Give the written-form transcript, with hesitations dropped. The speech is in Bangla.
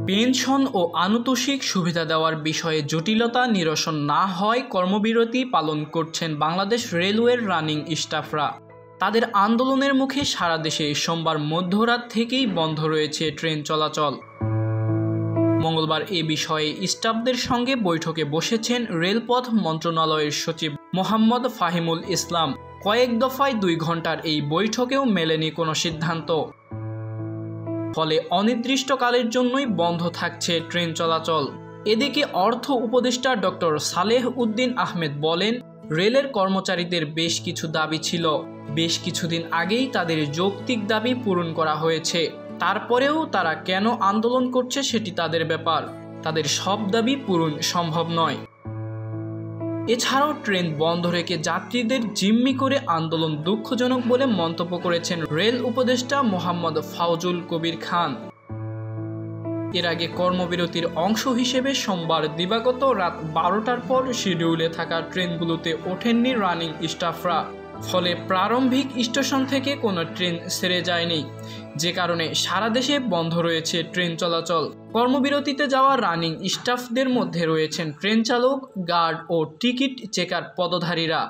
পেনশন ও আনুতোষিক সুবিধা দেওয়ার বিষয়ে জটিলতা নিরসন না হয় কর্মবিরতি পালন করছেন বাংলাদেশ রেলওয়ের রানিং স্টাফরা। তাদের আন্দোলনের মুখে সারা দেশে সোমবার মধ্যরাত থেকেই বন্ধ রয়েছে ট্রেন চলাচল। মঙ্গলবার এ বিষয়ে স্টাফদের সঙ্গে বৈঠকে বসেছেন রেলপথ মন্ত্রণালয়ের সচিব মোহাম্মদ ফাহিমুল ইসলাম। কয়েক দফায় 2 ঘন্টার এই বৈঠকেও মেলেনি কোনো সিদ্ধান্ত। ফলে অনির্দিষ্টকালের জন্যই বন্ধ থাকছে ট্রেন চলাচল। এদিকে অর্থ উপদেষ্টা ডক্টর সালেহ উদ্দিন আহমেদ বলেন, রেলের কর্মচারীদের বেশ কিছু দাবি ছিল। বেশ কিছুদিন আগেই তাদের যৌক্তিক দাবি পূরণ করা হয়েছে। তারপরেও তারা কেন আন্দোলন করছে সেটি তাদের ব্যাপার। তাদের সব দাবি পূরণ সম্ভব নয়। এছাড়াও ট্রেন বন্ধ রেখে যাত্রীদের জিম্মি করে আন্দোলন দুঃখজনক বলে মন্তব্য করেছেন রেল উপদেষ্টা মোহাম্মদ ফাউজুল কবির খান। এর আগে কর্মবিরতির অংশ হিসেবে সোমবার দিবাগত রাত 12টার পর শিডিউলে থাকা ট্রেনগুলোতে ওঠেননি রানিং স্টাফরা। ফলে প্রারম্ভিক স্টেশন থেকে কোনো ট্রেন ছেড়ে যায়নি, যে কারণে সারা দেশে বন্ধ রয়েছে ট্রেন চলাচল। কর্মবিরতিতে যাওয়া রানিং স্টাফদের মধ্যে রয়েছেন ট্রেন চালক, গার্ড ও টিকিট চেকার পদধারীরা।